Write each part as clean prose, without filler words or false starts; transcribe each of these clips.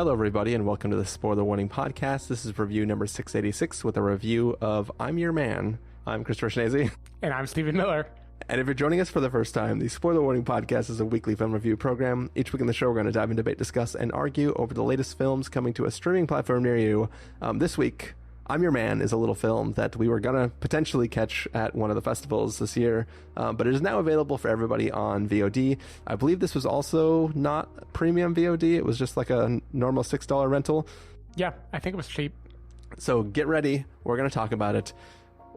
Hello, everybody, and welcome to the Spoiler Warning Podcast. This is review number 686 with a review of I'm Your Man. I'm Christopher Schnese. And I'm Stephen Miller. And if you're joining us for the first time, the Spoiler Warning Podcast is a weekly film review program. Each week in the show, we're going to dive in, debate, discuss, and argue over the latest films coming to a streaming platform near you. This week, I'm Your Man is a little film that we were going to potentially catch at one of the festivals this year, but it is now available for everybody on VOD. I believe this was also not premium VOD. It was just like a normal $6 rental. Yeah, I think it was cheap. So get ready. We're going to talk about it.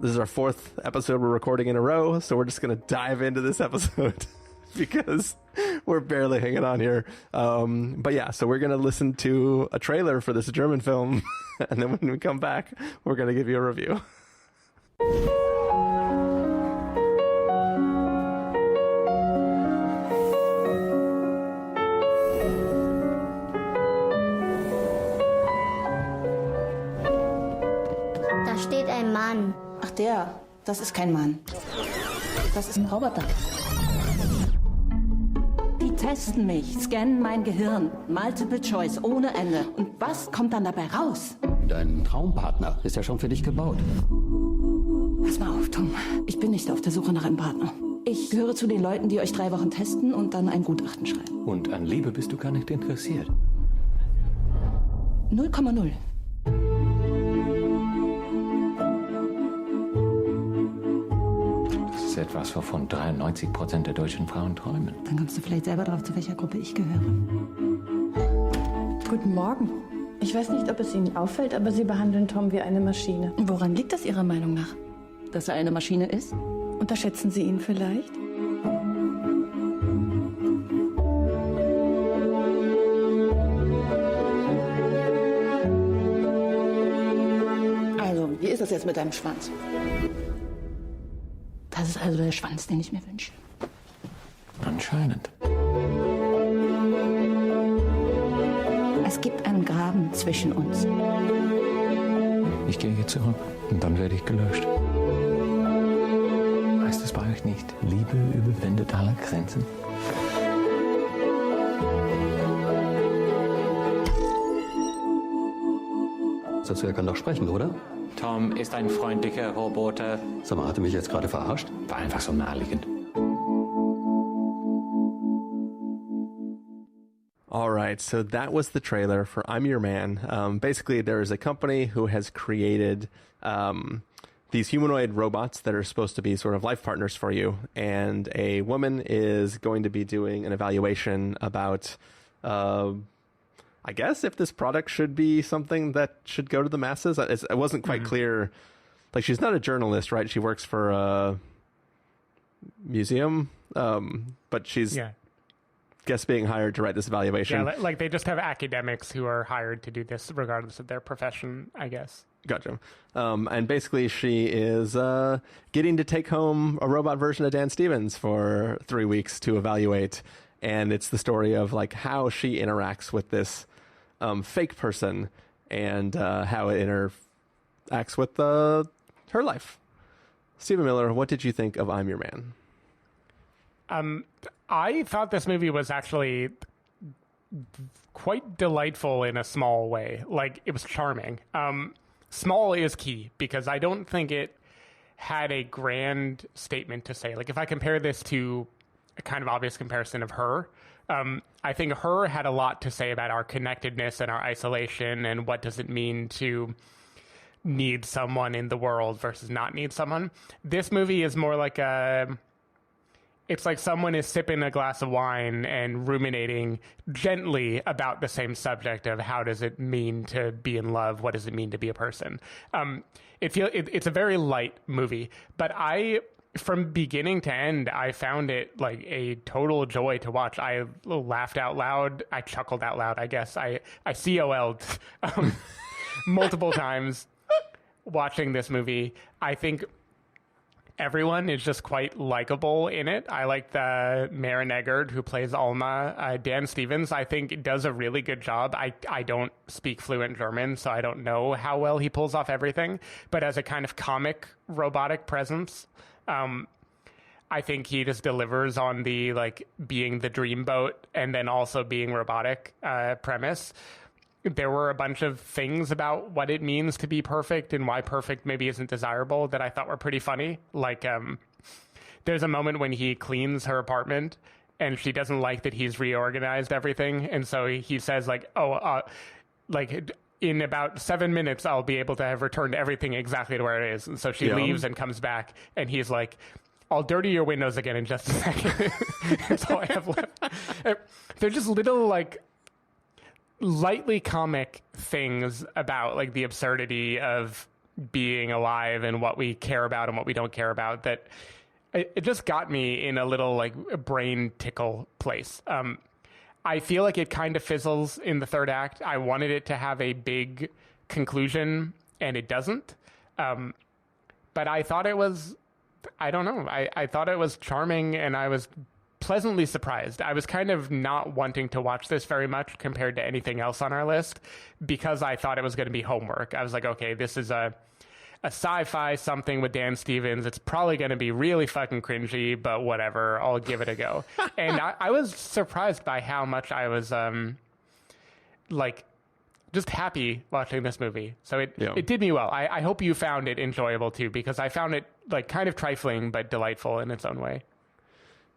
This is our fourth episode we're recording in a row, so we're just going to dive into this episode because we're barely hanging on here. But yeah, so we're going to listen to a trailer for this German film, and then when we come back, we're going to give you a review. Da steht ein Mann. Ach der, das ist kein Mann. Das ist ein Roboter. Die testen mich, scannen mein Gehirn, Multiple Choice ohne Ende. Und was kommt dann dabei raus? Dein Traumpartner ist ja schon für dich gebaut. Pass mal auf, Tom. Ich bin nicht auf der Suche nach einem Partner. Ich gehöre zu den Leuten, die euch 3 Wochen testen und dann ein Gutachten schreiben. Und an Liebe bist du gar nicht interessiert. 0,0. Das ist etwas, wovon 93% der deutschen Frauen träumen. Dann kommst du vielleicht selber drauf, zu welcher Gruppe ich gehöre. Guten Morgen. Ich weiß nicht, ob es Ihnen auffällt, aber Sie behandeln Tom wie eine Maschine. Woran liegt das Ihrer Meinung nach? Dass er eine Maschine ist? Unterschätzen Sie ihn vielleicht? Also, wie ist das jetzt mit deinem Schwanz? Das ist also der Schwanz, den ich mir wünsche. Anscheinend. Es gibt einen Graben zwischen uns. Ich gehe hier zurück und dann werde ich gelöscht. Heißt es bei euch nicht, Liebe überwindet alle Grenzen? Also er kann doch sprechen, oder? Tom ist ein freundlicher Roboter. Sag mal, hat er mich jetzt gerade verarscht? War einfach so naheliegend. All right, so that was the trailer for I'm Your Man. Basically, there is a company who has created these humanoid robots that are supposed to be sort of life partners for you. And a woman is going to be doing an evaluation about, I guess, if this product should be something that should go to the masses. It wasn't quite clear. Like, she's not a journalist, right? She works for a museum, but she's... Yeah. Guess being hired to write this evaluation. Yeah, like they just have academics who are hired to do this regardless of their profession, I guess. Gotcha. And basically she is getting to take home a robot version of Dan Stevens for 3 weeks to evaluate. And it's the story of like how she interacts with this fake person and how it interacts with her life. Stephen Miller, what did you think of I'm Your Man? I thought this movie was actually quite delightful in a small way. Like, it was charming. Small is key because I don't think it had a grand statement to say. Like, if I compare this to a kind of obvious comparison of Her, I think Her had a lot to say about our connectedness and our isolation and what does it mean to need someone in the world versus not need someone. This movie is more like it's like someone is sipping a glass of wine and ruminating gently about the same subject of how does it mean to be in love? What does it mean to be a person? It's a very light movie, but from beginning to end, I found it like a total joy to watch. I laughed out loud. I chuckled out loud, I guess. I COL'd multiple times watching this movie. I think everyone is just quite likable in it. I like the Maren Eggert who plays Alma. Dan Stevens, I think, does a really good job. I don't speak fluent German, so I don't know how well he pulls off everything. But as a kind of comic robotic presence, I think he just delivers on the like being the dreamboat and then also being robotic premise. there were a bunch of things about what it means to be perfect and why perfect maybe isn't desirable that I thought were pretty funny. Like, there's a moment when he cleans her apartment and she doesn't like that he's reorganized everything. And so he says like, like in about 7 minutes, I'll be able to have returned everything exactly to where it is. And so she leaves and comes back and he's like, I'll dirty your windows again in just a second. That's all I have left. They're just little like lightly comic things about like the absurdity of being alive and what we care about and what we don't care about that it just got me in a little like brain tickle place. I feel like it kind of fizzles in the third act. I wanted it to have a big conclusion and it doesn't. But I thought it was, I don't know. I thought it was charming and I was pleasantly surprised. I was kind of not wanting to watch this very much compared to anything else on our list because I thought it was going to be homework. I was like, okay, this is a sci-fi something with Dan Stevens. It's probably going to be really fucking cringy, but whatever. I'll give it a go. And I was surprised by how much I was like just happy watching this movie. So it did me well. I hope you found it enjoyable too, because I found it like kind of trifling but delightful in its own way.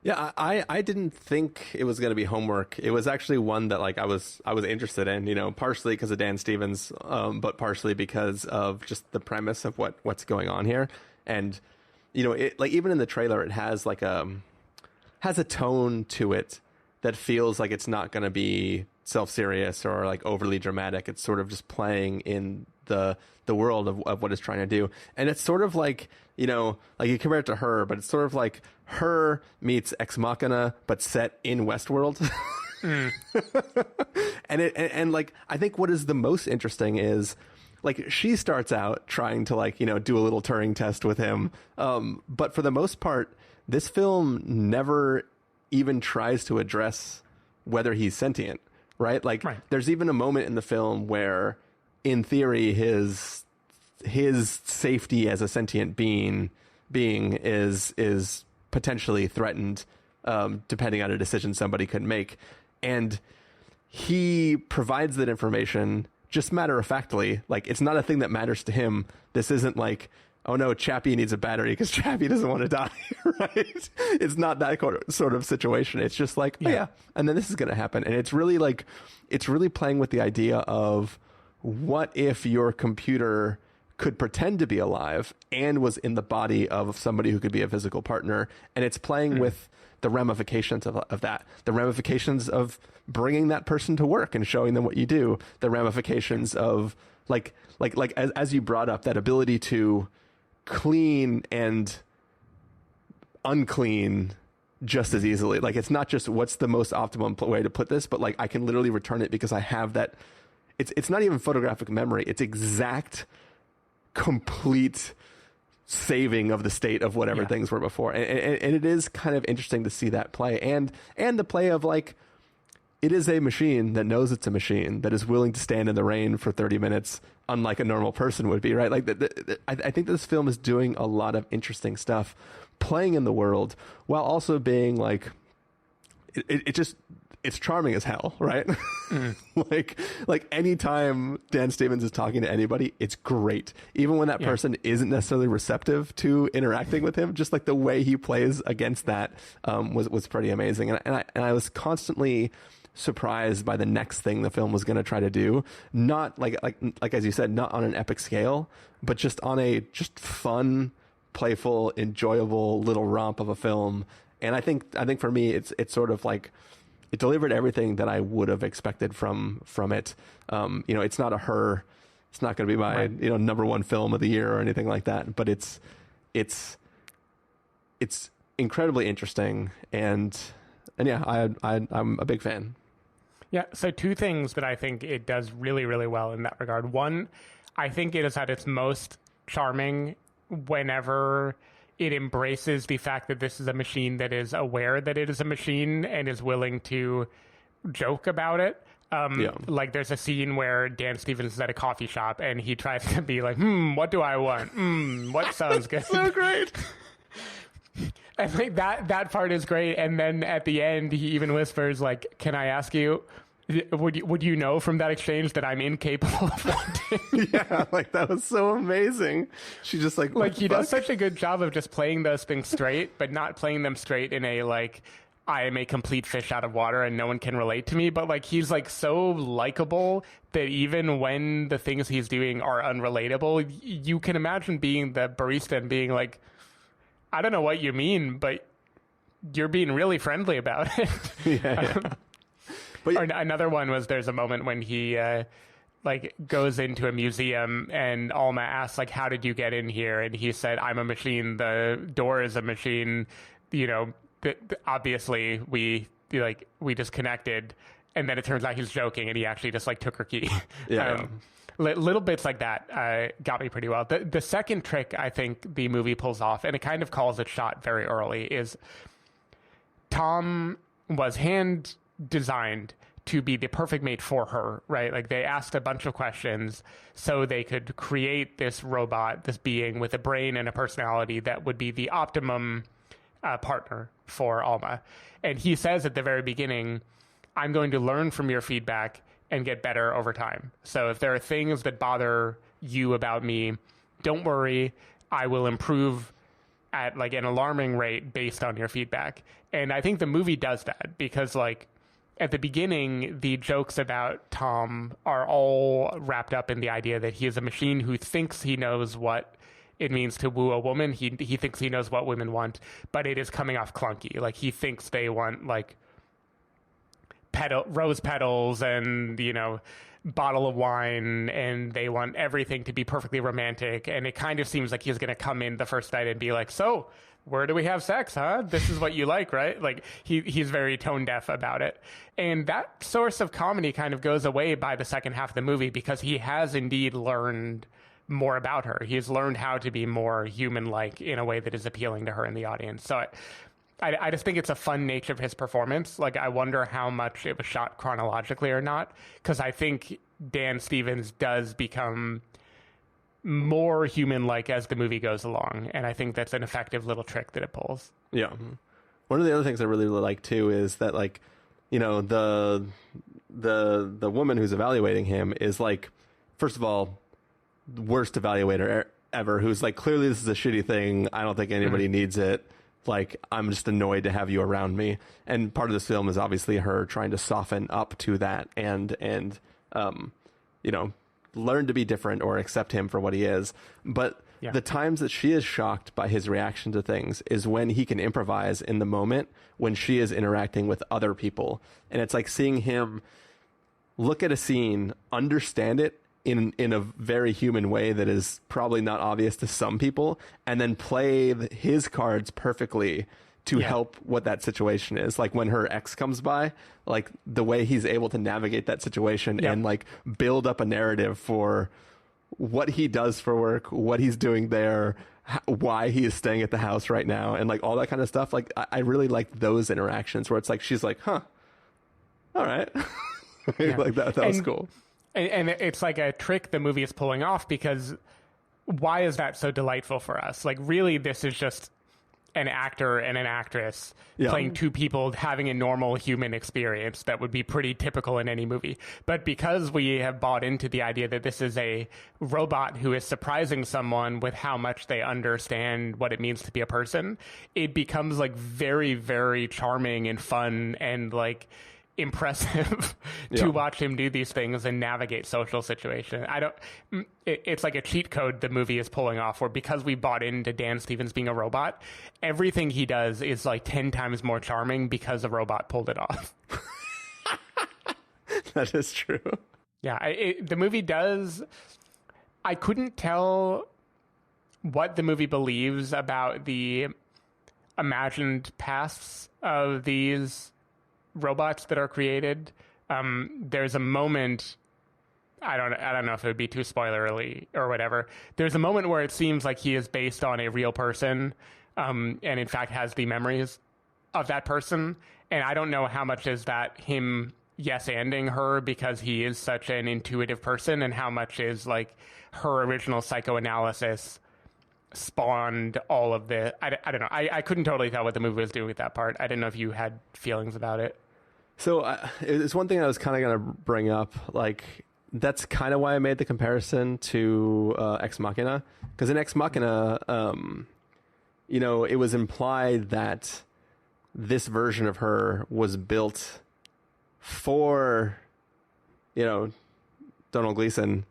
Yeah, I didn't think it was going to be homework. It was actually one that like I was interested in, you know, partially because of Dan Stevens, but partially because of just the premise of what's going on here. And, you know, it like even in the trailer, it has like has a tone to it that feels like it's not going to be self-serious or like overly dramatic. It's sort of just playing in the world of what it's trying to do. And it's sort of like, you know, like you compare it to Her, but it's sort of like Her meets Ex Machina, but set in Westworld. And like, I think what is the most interesting is like, she starts out trying to like, you know, do a little Turing test with him. But for the most part, this film never even tries to address whether he's sentient, right? Like there's even a moment in the film where in theory, his safety as a sentient being is potentially threatened, depending on a decision somebody could make. And he provides that information just matter of factly. Like, it's not a thing that matters to him. This isn't like, oh no, Chappie needs a battery because Chappie doesn't want to die, right? It's not that sort of situation. It's just like, oh yeah, and then this is going to happen. And it's really like, it's really playing with the idea of what if your computer could pretend to be alive and was in the body of somebody who could be a physical partner. And it's playing with the ramifications of that, the ramifications of bringing that person to work and showing them what you do, the ramifications of like as you brought up, that ability to clean and unclean just as easily. Like, it's not just what's the most optimum way to put this, but like I can literally return it because I have that. It's not even photographic memory. It's exact, complete saving of the state of whatever things were before. And it is kind of interesting to see that play. And the play of like, it is a machine that knows it's a machine that is willing to stand in the rain for 30 minutes, unlike a normal person would be, right? Like, I think this film is doing a lot of interesting stuff, playing in the world while also being like, it's charming as hell, right? Like anytime Dan Stevens is talking to anybody, it's great. Even when that person isn't necessarily receptive to interacting with him, just like the way he plays against that was pretty amazing. And I was constantly surprised by the next thing the film was going to try to do. Not like as you said, not on an epic scale, but just on a just fun, playful, enjoyable little romp of a film. And I think for me, it's sort of like, it delivered everything that I would have expected from it. You know, it's not a Her. It's not going to be my you know, number one film of the year or anything like that. But it's incredibly interesting, and yeah, I'm a big fan. Yeah. So two things that I think it does really, really well in that regard. One, I think it is at its most charming whenever it embraces the fact that this is a machine that is aware that it is a machine and is willing to joke about it. Like there's a scene where Dan Stevens is at a coffee shop and he tries to be like, what do I want? What sounds good? So great. I think that part is great. And then at the end, he even whispers like, can I ask you, would you know from that exchange that I'm incapable of wanting? Yeah, like that was so amazing. She just like he does such a good job of just playing those things straight, but not playing them straight in a like, I am a complete fish out of water and no one can relate to me. But like, he's like so likable that even when the things he's doing are unrelatable, you can imagine being the barista and being like, I don't know what you mean, but you're being really friendly about it. Yeah. But or another one was there's a moment when he like goes into a museum and Alma asks like, how did you get in here? And he said, I'm a machine. The door is a machine. You know, obviously we disconnected. And then it turns out he's joking and he actually just like took her key. Yeah. Little bits like that got me pretty well. The second trick I think the movie pulls off, and it kind of calls its shot very early, is Tom was hand designed to be the perfect mate for her, right? Like they asked a bunch of questions so they could create this robot, this being with a brain and a personality that would be the optimum partner for Alma. And he says at the very beginning, I'm going to learn from your feedback and get better over time. So if there are things that bother you about me, don't worry, I will improve at like an alarming rate based on your feedback. And I think the movie does that because like at the beginning, the jokes about Tom are all wrapped up in the idea that he is a machine who thinks he knows what it means to woo a woman. He thinks he knows what women want, but it is coming off clunky. Like he thinks they want like rose petals and, you know, bottle of wine, and they want everything to be perfectly romantic. And it kind of seems like he's going to come in the first night and be like, so where do we have sex, huh? This is what you like, right? Like he's very tone deaf about it. And that source of comedy kind of goes away by the second half of the movie because he has indeed learned more about her. He's learned how to be more human-like in a way that is appealing to her in the audience. So I just think it's a fun nature of his performance. Like, I wonder how much it was shot chronologically or not, because I think Dan Stevens does become more human-like as the movie goes along, and I think that's an effective little trick that it pulls. Yeah. One of the other things I really like, too, is that, like, you know, the woman who's evaluating him is, like, first of all, the worst evaluator ever, who's like, clearly this is a shitty thing. I don't think anybody needs it. Like, I'm just annoyed to have you around me. And part of this film is obviously her trying to soften up to that and you know, learn to be different or accept him for what he is. But the times that she is shocked by his reaction to things is when he can improvise in the moment when she is interacting with other people. And it's like seeing him look at a scene, understand it in a very human way that is probably not obvious to some people, and then play his cards perfectly to help what that situation is. Like when her ex comes by, like the way he's able to navigate that situation and like build up a narrative for what he does for work, what he's doing there, why he is staying at the house right now, and like all that kind of stuff. Like I really like those interactions where it's like she's like, huh, all right. Like that was cool. And it's like a trick the movie is pulling off, because why is that so delightful for us? Like, really, this is just an actor and an actress playing two people having a normal human experience that would be pretty typical in any movie. But because we have bought into the idea that this is a robot who is surprising someone with how much they understand what it means to be a person, it becomes like very, very charming and fun and like impressive to watch him do these things and navigate social situations. It's like a cheat code the movie is pulling off, where because we bought into Dan Stevens being a robot, everything he does is like 10 times more charming because a robot pulled it off. That is true. Yeah, the movie does. I couldn't tell what the movie believes about the imagined pasts of these robots that are created. There's a moment, I don't know if it would be too spoilerly or whatever. There's a moment where it seems like he is based on a real person, and in fact has the memories of that person. And I don't know how much is that him yes-anding her because he is such an intuitive person, and how much is like her original psychoanalysis spawned all of the I don't know. I couldn't totally tell what the movie was doing with that part. I didn't know if you had feelings about it. So it's one thing I was kind of going to bring up. Like, that's kind of why I made the comparison to Ex Machina. Because in Ex Machina, it was implied that this version of her was built for, Donald Gleason,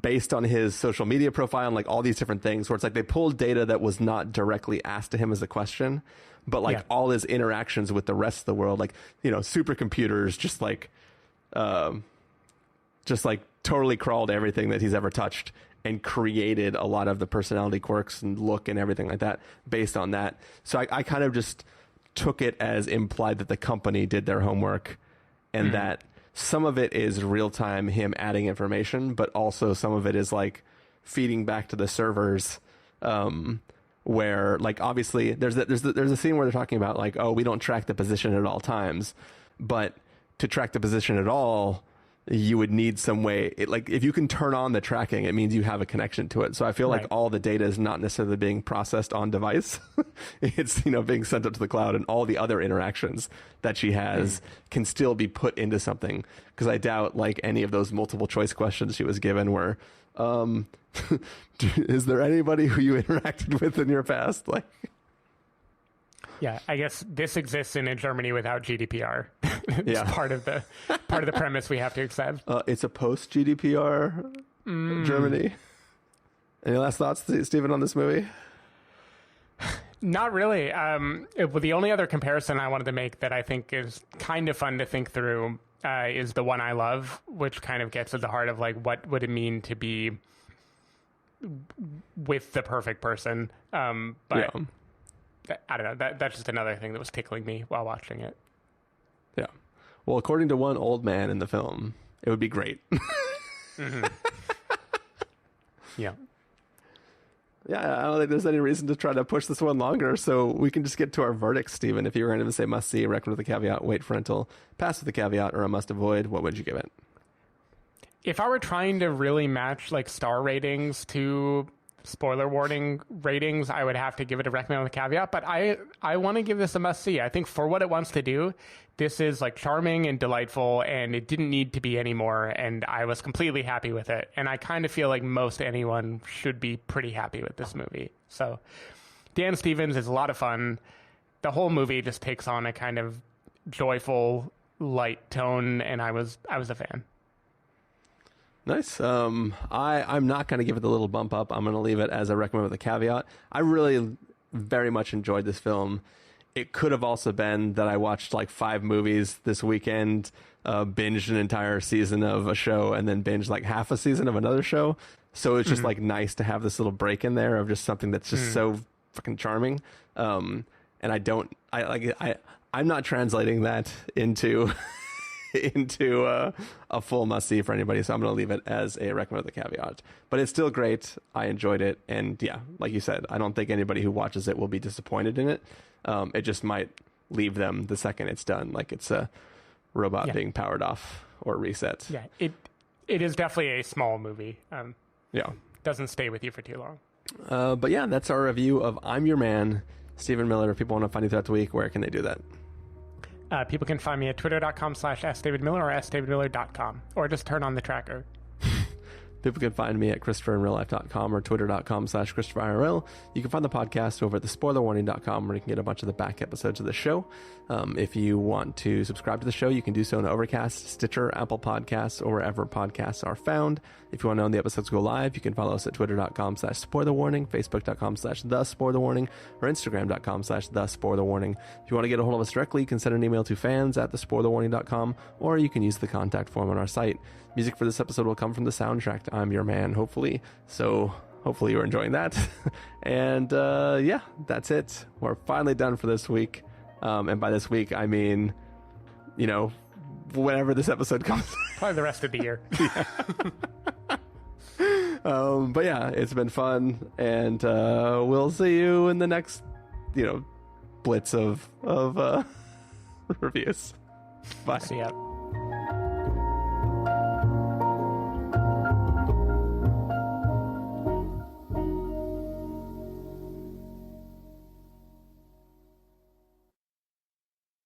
based on his social media profile and like all these different things, where it's like they pulled data that was not directly asked to him as a question, but like all his interactions with the rest of the world, like, supercomputers just like totally crawled everything that he's ever touched and created a lot of the personality quirks and look and everything like that based on that. So I kind of just took it as implied that the company did their homework and that some of it is real time him adding information, but also some of it is like feeding back to the servers, where like obviously there's a scene where they're talking about like, oh, we don't track the position at all times, but to track the position at all, you would need some way. Like if you can turn on the tracking, it means you have a connection to it. So I feel like all the data is not necessarily being processed on device. It's, being sent up to the cloud, and all the other interactions that she has can still be put into something. Because I doubt like any of those multiple choice questions she was given were, is there anybody who you interacted with in your past? Like, yeah, I guess this exists in Germany without GDPR. It's part of the premise we have to accept. It's a post GDPR Germany. Any last thoughts, Stephen, on this movie? Not really. The only other comparison I wanted to make that I think is kind of fun to think through is The One I Love, which kind of gets at the heart of like what would it mean to be with the perfect person. But I don't know. That's just another thing that was tickling me while watching it. Yeah. Well, according to one old man in the film, it would be great. Yeah. Yeah, I don't think there's any reason to try to push this one longer, so we can just get to our verdict, Stephen. If you were going to say must see, recommend with a caveat, wait for rental, pass with a caveat, or a must avoid, what would you give it? If I were trying to really match like star ratings to spoiler warning ratings, I would have to give it a recommend with a caveat, but I want to give this a must see. I think for what it wants to do, this is like charming and delightful, and it didn't need to be any more, and I was completely happy with it. And I kind of feel like most anyone should be pretty happy with this movie. So Dan Stevens is a lot of fun. The whole movie just takes on a kind of joyful, light tone, and I was a fan. Nice. I'm not going to give it the little bump up. I'm going to leave it as a recommend with a caveat. I really very much enjoyed this film. It could have also been that I watched like 5 movies this weekend, binged an entire season of a show, and then binged like half a season of another show. So it's just like nice to have this little break in there of just something that's just so fucking charming. And I'm not translating that into a full must see for anybody, so I'm going to leave it as a recommend with a caveat. But it's still great. I enjoyed it, and yeah, like you said, I don't think anybody who watches it will be disappointed in it. It just might leave them the second it's done, like it's a robot being powered off or reset. Yeah, it is definitely a small movie. Yeah, doesn't stay with you for too long. But yeah, that's our review of I'm Your Man, Stephen Miller. If people want to find you throughout the week, where can they do that? People can find me at twitter.com/sdavidmiller or sdavidmiller.com, or just turn on the tracker. People can find me at ChristopherInRealLife.com or twitter.com/ChristopherIRL. You can find the podcast over at thespoilerwarning.com, where you can get a bunch of the back episodes of the show. If you want to subscribe to the show, you can do so on Overcast, Stitcher, Apple Podcasts, or wherever podcasts are found. If you want to know when the episodes go live, you can follow us at twitter.com/spoilerwarning, facebook.com/thespoilerwarning, or instagram.com/thespoilerwarning. If you want to get a hold of us directly, you can send an email to fans@thespoilerwarning.com, or you can use the contact form on our site. Music for this episode will come from the soundtrack to I'm Your Man, hopefully. So hopefully you're enjoying that. And yeah, that's it. We're finally done for this week. And by this week, I mean, whenever this episode comes. Probably the rest of the year. But yeah, it's been fun. And we'll see you in the next, blitz of reviews. Bye. See ya.